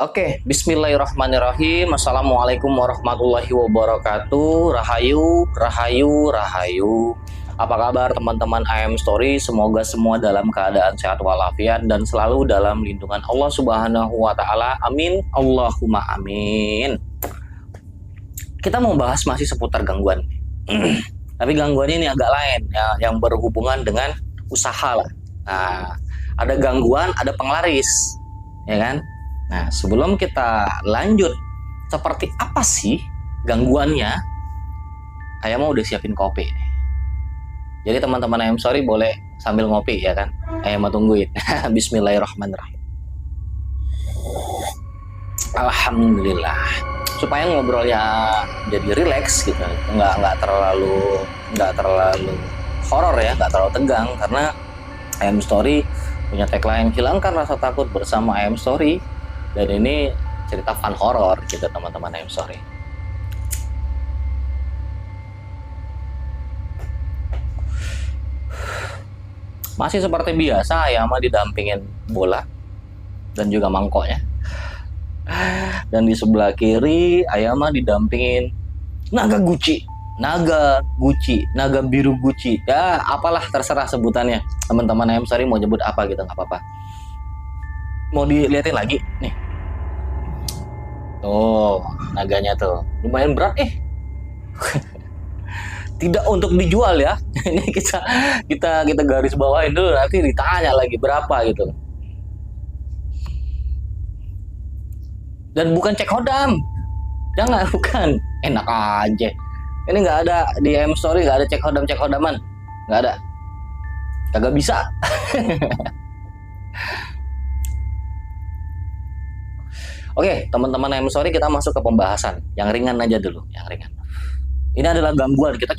Oke, bismillahirrahmanirrahim. Assalamualaikum warahmatullahi wabarakatuh. Rahayu, rahayu, rahayu. Apa kabar teman-teman IM Story? Semoga semua dalam keadaan sehat walafiat dan selalu dalam lindungan Allah Subhanahu wa taala. Amin. Allahumma amin. Kita mau bahas masih seputar gangguan. Tapi gangguannya ini agak lain ya, yang berhubungan dengan usaha lah. Nah, ada gangguan, ada penglaris, ya kan? Nah, sebelum kita lanjut, seperti apa sih gangguannya? Ayah mau udah siapin kopi. Jadi teman-teman ayam sorry boleh sambil ngopi ya kan? Ayah mau tungguin. Bismillahirrahmanirrahim. Alhamdulillah. Supaya ngobrolnya jadi rileks gitu, nggak terlalu horor ya, nggak terlalu tegang karena IM Story punya tagline hilangkan rasa takut bersama IM Story. Dan ini cerita fun horor gitu teman-teman IM Story. Masih seperti biasa Ayama didampingin bola dan juga mangkoknya. Dan di sebelah kiri Ayama didampingin naga Gucci, naga biru Gucci. Ya apalah terserah sebutannya. Teman-teman IM Story mau nyebut apa gitu nggak apa-apa. Mau dilihatin lagi nih. Tuh, naganya tuh. Lumayan berat Tidak untuk dijual ya. Ini kita garis bawahin dulu, nanti ditanya lagi berapa gitu. Dan bukan cek hodam. Jangan, bukan. Enak aja. Ini nggak ada di IM Story, nggak ada cek hodaman. Nggak ada. Kagak bisa. Oke, teman-teman IM Story, kita masuk ke pembahasan yang ringan aja dulu, yang ringan. Ini adalah gangguan. Kita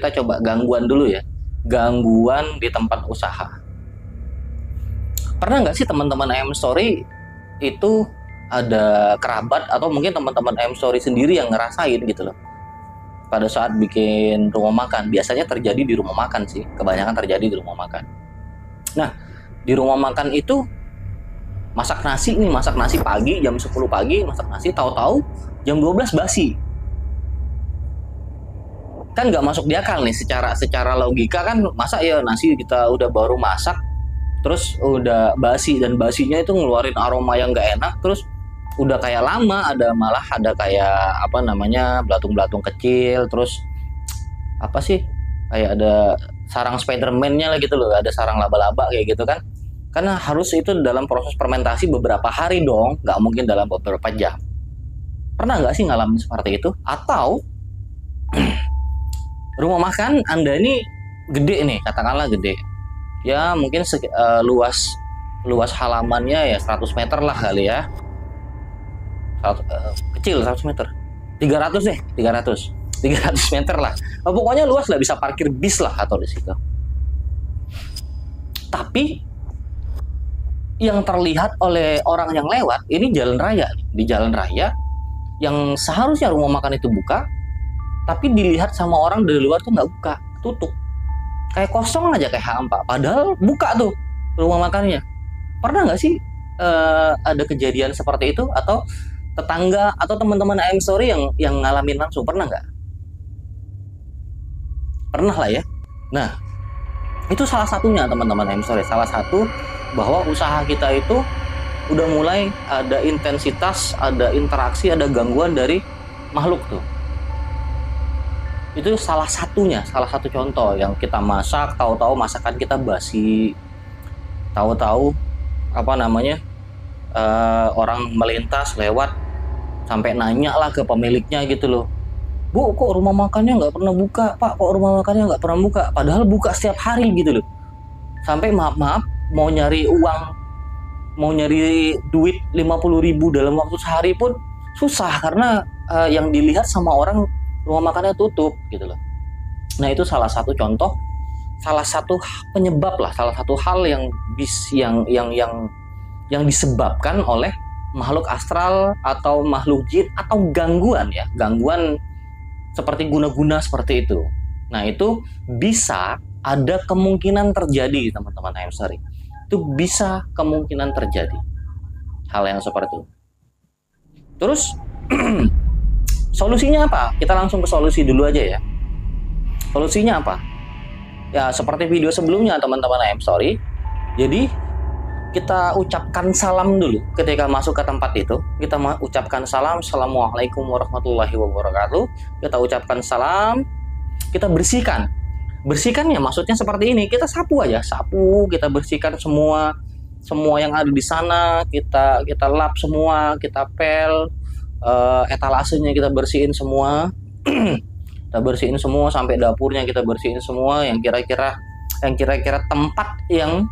coba gangguan dulu ya. Gangguan di tempat usaha. Pernah nggak sih teman-teman IM Story itu ada kerabat atau mungkin teman-teman IM Story sendiri yang ngerasain gitu loh. Pada saat bikin rumah makan, biasanya terjadi di rumah makan sih. Kebanyakan terjadi di rumah makan. Nah, di rumah makan itu masak nasi pagi jam 10 pagi, masak nasi tahu-tahu jam 12 basi. Kan nggak masuk di akal nih, secara logika kan, masa ya nasi kita udah baru masak terus udah basi, dan basinya itu ngeluarin aroma yang nggak enak, terus udah kayak lama, malah ada kayak apa namanya, belatung-belatung kecil, terus apa sih, kayak ada sarang Spiderman-nya lah gitu loh, ada sarang laba-laba kayak gitu kan. Karena harus itu dalam proses fermentasi beberapa hari dong, nggak mungkin dalam beberapa jam. Pernah nggak sih ngalamin seperti itu? Atau rumah makan Anda ini gede nih, katakanlah gede. Ya mungkin luas halamannya ya 100 meter lah kali ya. Kecil 100 meter. 300 deh, 300 meter lah. Pokoknya luas lah, bisa parkir bis lah atau di situ. Tapi yang terlihat oleh orang yang lewat ini jalan raya, di jalan raya yang seharusnya rumah makan itu buka, tapi dilihat sama orang dari luar tuh nggak buka, tutup, kayak kosong aja, kayak hampa. Padahal buka tuh rumah makannya. Pernah nggak sih ada kejadian seperti itu, atau tetangga atau teman-teman IM Story yang ngalamin langsung? Pernah nggak? Pernah lah ya. Nah, itu salah satunya teman-teman IM Story. Salah satu bahwa usaha kita itu udah mulai ada intensitas, ada interaksi, ada gangguan dari makhluk tuh. Itu salah satu contoh yang kita masak, tahu-tahu masakan kita basi, tahu-tahu apa namanya, orang melintas lewat sampai nanya lah ke pemiliknya gitu loh, Bu, kok rumah makannya nggak pernah buka? Pak, kok rumah makannya nggak pernah buka? Padahal buka setiap hari gitu loh. Sampai maaf mau nyari uang, mau nyari duit 50.000 dalam waktu sehari pun susah, karena yang dilihat sama orang rumah makannya tutup gitu loh. Nah, itu salah satu contoh, salah satu penyebab lah, salah satu hal yang disebabkan oleh makhluk astral atau makhluk jin atau gangguan ya, gangguan seperti guna-guna seperti itu. Nah, itu bisa ada kemungkinan terjadi teman-teman IM Story. Itu bisa kemungkinan terjadi hal yang seperti itu. Terus solusinya apa? Kita langsung ke solusi dulu aja ya. Solusinya apa? Ya seperti video sebelumnya teman-teman I'm sorry. Jadi kita ucapkan salam dulu ketika masuk ke tempat itu. Kita ucapkan salam, assalamualaikum warahmatullahi wabarakatuh. Kita ucapkan salam, kita bersihkan. Bersihkannya maksudnya seperti ini, kita sapu aja, sapu, kita bersihkan semua yang ada di sana, kita lap semua, kita pel, etalasenya kita bersihin semua. Kita bersihin semua sampai dapurnya kita bersihin semua, yang kira-kira tempat yang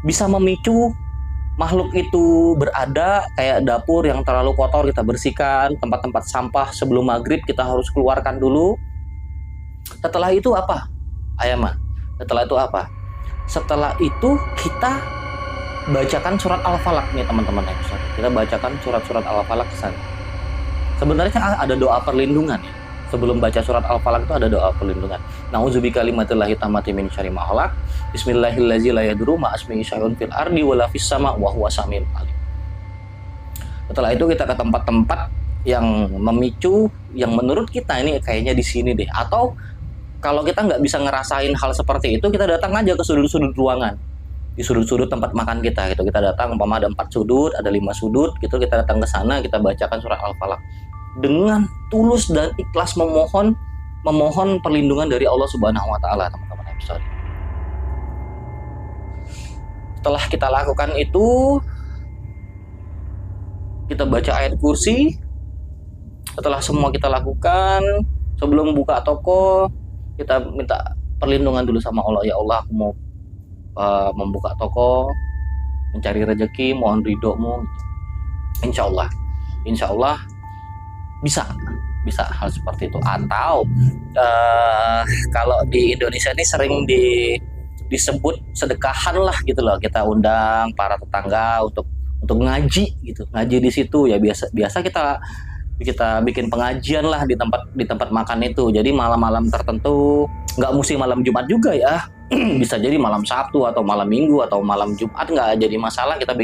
bisa memicu makhluk itu berada, kayak dapur yang terlalu kotor kita bersihkan, tempat-tempat sampah sebelum maghrib kita harus keluarkan dulu. Setelah itu apa? Ayaman. Setelah itu apa? Setelah itu kita bacakan surat Al-Falaq nih teman-teman. Kita bacakan surat-surat Al-Falaq ke sana. Sebenarnya ada doa perlindungan ya. Sebelum baca surat Al-Falaq itu ada doa perlindungan. Nauzubi kalimatillahi tammati min syarri ma khalaq. Bismillahirrahmanirrahim. La yadurru ma asmihi syai'un fil ardi wala fis sama' wa huwa samiul alim. Setelah itu kita ke tempat-tempat yang memicu, yang menurut kita ini kayaknya di sini deh. Atau kalau kita nggak bisa ngerasain hal seperti itu, kita datang aja ke sudut-sudut ruangan, di sudut-sudut tempat makan kita gitu. Kita datang, umpama ada 4 sudut, ada 5 sudut gitu, kita datang ke sana, kita bacakan surat Al-Falaq dengan tulus dan ikhlas memohon perlindungan dari Allah Subhanahu wa taala, teman-teman. Sorry. Setelah kita lakukan itu, kita baca ayat kursi. Setelah semua kita lakukan, sebelum buka toko, kita minta perlindungan dulu sama Allah. Ya Allah, aku mau membuka toko, mencari rezeki, mohon ridho-Mu. Insya Allah bisa hal seperti itu. Atau kalau di Indonesia ini sering disebut sedekahan lah gitu loh. Kita undang para tetangga untuk ngaji gitu, ngaji di situ ya. Biasa kita bikin pengajian lah di tempat makan itu. Jadi malam-malam tertentu, nggak mesti malam Jumat juga ya. Bisa jadi malam Sabtu atau malam Minggu atau malam Jumat, nggak jadi masalah. Kita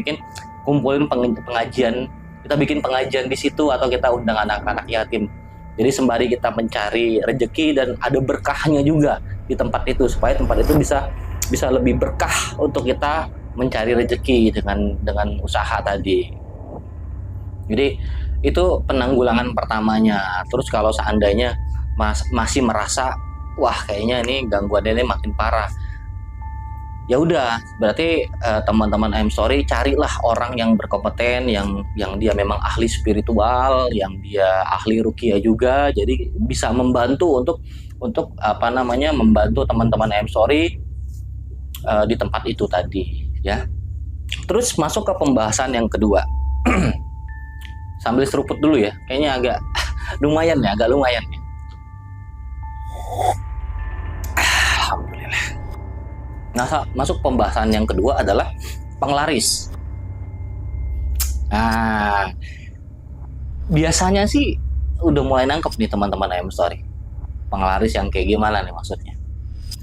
kumpulin pengajian. Kita bikin pengajian di situ, atau kita undang anak-anak yatim. Jadi sembari kita mencari rezeki dan ada berkahnya juga di tempat itu, supaya tempat itu bisa lebih berkah untuk kita mencari rezeki dengan usaha tadi. Jadi itu penanggulangan pertamanya. Terus kalau seandainya masih merasa wah kayaknya ini gangguannya ini makin parah, ya udah berarti teman-teman I'm sorry, carilah orang yang berkompeten, yang dia memang ahli spiritual, yang dia ahli ruqyah juga, jadi bisa membantu untuk membantu teman-teman I'm sorry di tempat itu tadi ya. Terus masuk ke pembahasan yang kedua. Sambil seruput dulu ya, kayaknya agak lumayan ya. Alhamdulillah. Nah, masuk pembahasan yang kedua adalah penglaris. Nah, biasanya sih udah mulai nangkep nih teman-teman I'm sorry. Penglaris yang kayak gimana nih maksudnya?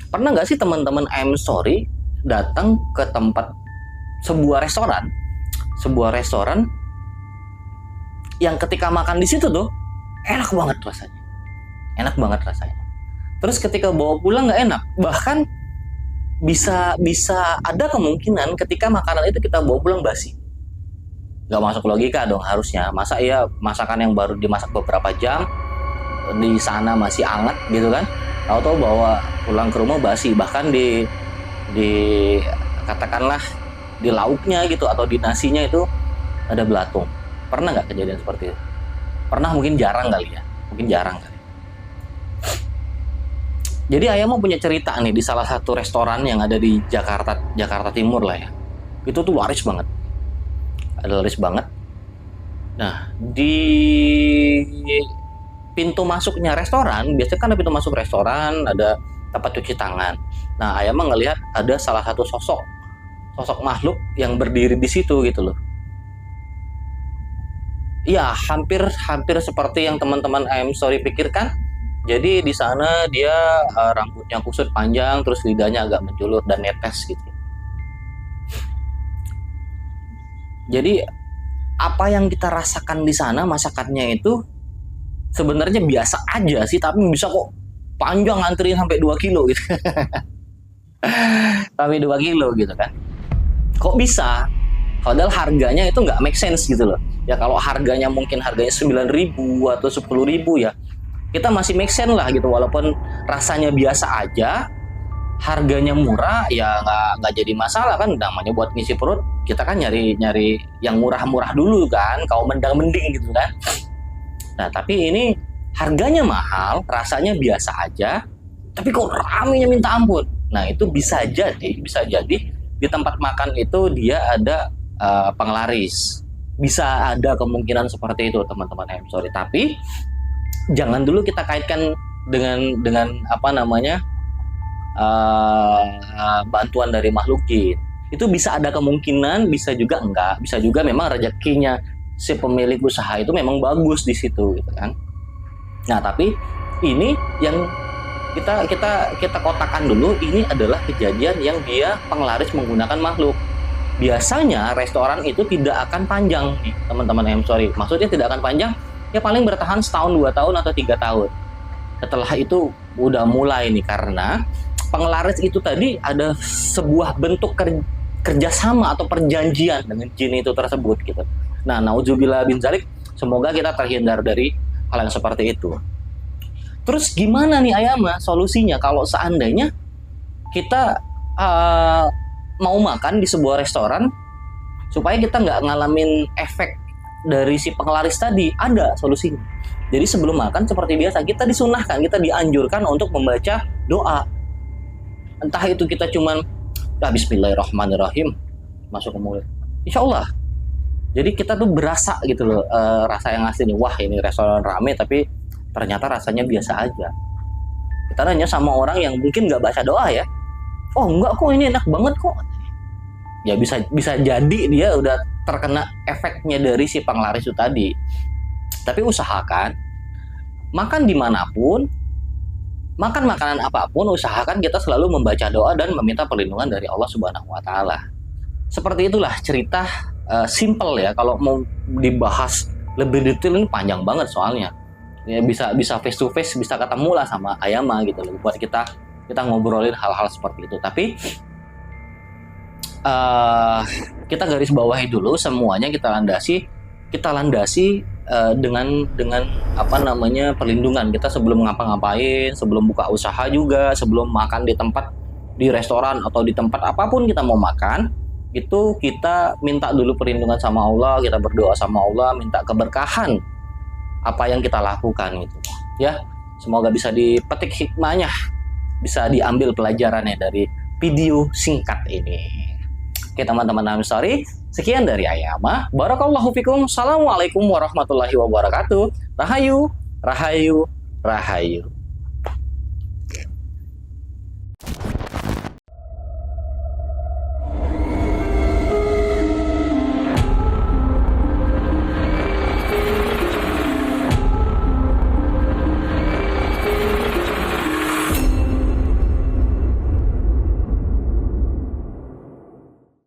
Pernah nggak sih teman-teman I'm sorry datang ke tempat sebuah restoran yang ketika makan di situ tuh enak banget rasanya. Terus ketika bawa pulang nggak enak, bahkan bisa ada kemungkinan ketika makanan itu kita bawa pulang basi. Nggak masuk logika dong harusnya. Masa ya masakan yang baru dimasak beberapa jam di sana masih hangat gitu kan? Tahu-tahu bawa pulang ke rumah basi, bahkan di katakanlah di lauknya gitu atau di nasinya itu ada belatung. Pernah nggak kejadian seperti itu? Pernah, mungkin jarang kali. Jadi ayah mau punya cerita nih di salah satu restoran yang ada di Jakarta Timur lah ya. Itu tuh laris banget. Nah, di pintu masuknya restoran, biasanya kan ada pintu masuk restoran, ada tempat cuci tangan. Nah, ayah mah ngelihat ada salah satu sosok makhluk yang berdiri di situ gitu loh. Ya, hampir seperti yang teman-teman I'm sorry pikirkan. Jadi di sana dia rambutnya kusut panjang, terus lidahnya agak menjulur dan netes gitu. Jadi apa yang kita rasakan di sana masakannya itu sebenarnya biasa aja sih, tapi bisa kok panjang nganterin sampai 2 kilo gitu. Sampai 2 kilo gitu kan. Kok bisa? Padahal harganya itu nggak make sense gitu loh. Ya kalau harganya mungkin harganya 9.000 atau 10.000 ya, kita masih make sense lah gitu. Walaupun rasanya biasa aja, harganya murah ya nggak jadi masalah kan, namanya buat ngisi perut kita kan nyari yang murah-murah dulu kan, kalau mendang-mending gitu kan. Nah tapi ini harganya mahal, rasanya biasa aja, tapi kok ramenya minta ampun. Nah itu bisa jadi di tempat makan itu dia ada penglaris, bisa ada kemungkinan seperti itu teman-teman. Sorry, tapi jangan dulu kita kaitkan dengan apa namanya bantuan dari makhluk jin. Itu bisa ada kemungkinan, bisa juga enggak, bisa juga memang rezekinya si pemilik usaha itu memang bagus di situ gitu kan. Nah tapi ini yang kita kotakan dulu, ini adalah kejadian yang dia penglaris menggunakan makhluk. Biasanya restoran itu tidak akan panjang nih teman-teman. Sorry, maksudnya tidak akan panjang, ya paling bertahan setahun, 2 tahun atau 3 tahun. Setelah itu udah mulai nih, karena penglaris itu tadi ada sebuah bentuk kerjasama atau perjanjian dengan jin itu tersebut gitu. Nah, naudzubillah bin zalik, semoga kita terhindar dari hal yang seperti itu. Terus gimana nih Ayama solusinya kalau seandainya kita mau makan di sebuah restoran supaya kita nggak ngalamin efek dari si penglaris tadi? Ada solusinya. Jadi sebelum makan seperti biasa, kita disunahkan, kita dianjurkan untuk membaca doa. Entah itu kita cuman bismillahirrahmanirrahim masuk ke mulut, insya Allah. Jadi kita tuh berasa gitu loh, rasa yang asli nih, wah ini restoran rame tapi ternyata rasanya biasa aja. Kita nanya sama orang yang mungkin nggak baca doa ya, oh enggak kok, ini enak banget kok. Ya bisa jadi dia udah terkena efeknya dari si penglaris itu tadi. Tapi usahakan makan dimanapun, makan makanan apapun, usahakan kita selalu membaca doa dan meminta perlindungan dari Allah Subhanahu wa Ta'ala. Seperti itulah cerita simple ya. Kalau mau dibahas lebih detail ini panjang banget soalnya. Ya, bisa face to face, bisa ketemu lah sama Ayama gitu loh, buat kita ngobrolin hal-hal seperti itu. Tapi kita garis bawahi dulu semuanya, kita landasi dengan apa namanya perlindungan kita sebelum ngapa-ngapain, sebelum buka usaha juga, sebelum makan di tempat, di restoran atau di tempat apapun kita mau makan, itu kita minta dulu perlindungan sama Allah, kita berdoa sama Allah, minta keberkahan apa yang kita lakukan gitu ya. Semoga bisa dipetik hikmahnya, bisa diambil pelajarannya dari video singkat ini. Oke teman-teman, I'm sorry. Sekian dari Ayama. Barakallahu fikum. Assalamualaikum warahmatullahi wabarakatuh. Rahayu, rahayu, rahayu.